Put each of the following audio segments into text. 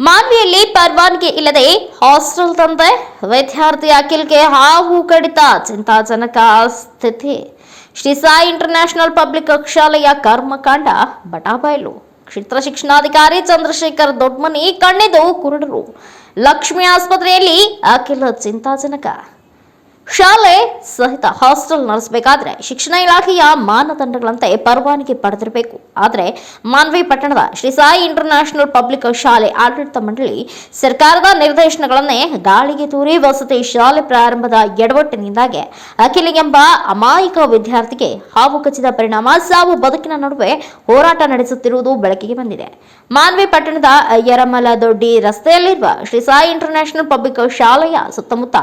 ಮಾನ್ವಿಯಲ್ಲಿ ಪರವಾನಗಿ ಇಲ್ಲದೆ ಹಾಸ್ಟೆಲ್ ತಂದೆ ವಿದ್ಯಾರ್ಥಿ ಅಖಿಲ್ಗೆ ಹಾವು ಕಡಿತ ಚಿಂತಾಜನಕ ಸ್ಥಿತಿ. ಶ್ರೀ ಸಾಯಿ ಇಂಟರ್ನ್ಯಾಷನಲ್ ಪಬ್ಲಿಕ್ ಶಾಲೆಯ ಕರ್ಮಕಾಂಡ ಬಟಾಬಯಲು. ಕ್ಷೇತ್ರ ಶಿಕ್ಷಣಾಧಿಕಾರಿ ಚಂದ್ರಶೇಖರ್ ದೊಡ್ಮನಿ ಕಣ್ಣಿದ್ದು ಕುರುಡರು. ಲಕ್ಷ್ಮಿ ಆಸ್ಪತ್ರೆಯಲ್ಲಿ ಅಖಿಲ್ ಚಿಂತಾಜನಕ. ಶಾಲೆ ಸಹಿತ ಹಾಸ್ಟೆಲ್ ನಡೆಸಬೇಕಾದ್ರೆ ಶಿಕ್ಷಣ ಇಲಾಖೆಯ ಮಾನದಂಡಗಳಂತೆ ಪರವಾನಗಿ ಪಡೆದಿರಬೇಕು. ಆದರೆ ಮಾನ್ವಿ ಪಟ್ಟಣದ ಶ್ರೀ ಸಾಯಿ ಇಂಟರ್ನ್ಯಾಷನಲ್ ಪಬ್ಲಿಕ್ ಶಾಲೆ ಆಡಳಿತ ಮಂಡಳಿ ಸರ್ಕಾರದ ನಿರ್ದೇಶನಗಳನ್ನೇ ಗಾಳಿಗೆ ತೂರಿ ವಸತಿ ಶಾಲೆ ಪ್ರಾರಂಭದ ಎಡವಟ್ಟಿನಿಂದಾಗಿ ಅಖಿಲ್ ಎಂಬ ಅಮಾಯಕ ವಿದ್ಯಾರ್ಥಿಗೆ ಹಾವು ಕಚ್ಚಿದ ಪರಿಣಾಮ ಸಾವು ಬದುಕಿನ ನಡುವೆ ಹೋರಾಟ ನಡೆಸುತ್ತಿರುವುದು ಬೆಳಕಿಗೆ ಬಂದಿದೆ. ಮಾನ್ವಿ ಪಟ್ಟಣದ ಯರಮಲದೊಡ್ಡಿ ರಸ್ತೆಯಲ್ಲಿರುವ ಶ್ರೀ ಸಾಯಿ ಇಂಟರ್ನ್ಯಾಷನಲ್ ಪಬ್ಲಿಕ್ ಶಾಲೆಯ ಸುತ್ತಮುತ್ತ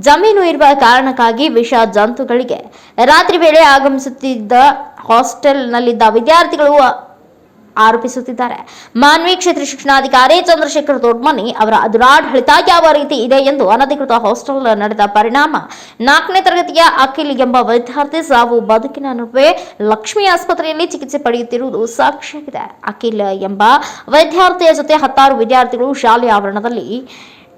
ಜಮೀನು ಇರುವ ಕಾರಣಕ್ಕಾಗಿ ವಿಷ ಜಂತುಗಳಿಗೆ ರಾತ್ರಿ ವೇಳೆ ಆಗಮಿಸುತ್ತಿದ್ದ ಹಾಸ್ಟೆಲ್ನಲ್ಲಿದ್ದ ವಿದ್ಯಾರ್ಥಿಗಳು ಆರೋಪಿಸುತ್ತಿದ್ದಾರೆ. ಮಾನ್ವಿ ಕ್ಷೇತ್ರ ಶಿಕ್ಷಣಾಧಿಕಾರಿ ಚಂದ್ರಶೇಖರ್ ದೊಡ್ಮನಿ ಅವರ ದುರಾಡಳಿತ ಯಾವ ರೀತಿ ಇದೆ ಎಂದು ಅನಧಿಕೃತ ಹಾಸ್ಟೆಲ್ ನಡೆದ ಪರಿಣಾಮ 4ನೇ ತರಗತಿಯ ಅಖಿಲ್ ಎಂಬ ವಿದ್ಯಾರ್ಥಿ ಸಾವು ಬದುಕಿನ ನಡುವೆ ಲಕ್ಷ್ಮಿ ಆಸ್ಪತ್ರೆಯಲ್ಲಿ ಚಿಕಿತ್ಸೆ ಪಡೆಯುತ್ತಿರುವುದು ಸಾಕ್ಷಿಯಾಗಿದೆ. ಅಖಿಲ್ ಎಂಬ ವಿದ್ಯಾರ್ಥಿಯ ಜೊತೆ 10 ವಿದ್ಯಾರ್ಥಿಗಳು ಶಾಲೆಯ ಆವರಣದಲ್ಲಿ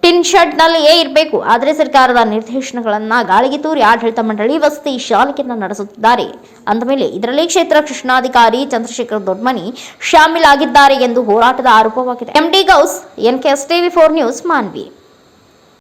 ಟಿನ್ ಶೆಡ್ನಲ್ಲಿಯೇ ಇರಬೇಕು. ಆದರೆ ಸರ್ಕಾರದ ನಿರ್ದೇಶನಗಳನ್ನ ಗಾಳಿಗೆ ತೂರಿ ಆಡಳಿತ ಮಂಡಳಿ ವಸತಿ ಶಾಲೆಯನ್ನು ನಡೆಸುತ್ತಿದ್ದಾರೆ ಅಂದಮೇಲೆ ಇದರಲ್ಲಿ ಕ್ಷೇತ್ರ ಶಿಕ್ಷಣಾಧಿಕಾರಿ ಚಂದ್ರಶೇಖರ್ ದೊಡ್ಮನಿ ಶಾಮೀಲಾಗಿದ್ದಾರೆ ಎಂದು ಹೋರಾಟದ ಆರೋಪವಾಗಿದೆ. MD Gaus, NKS TV4 news, Manvi.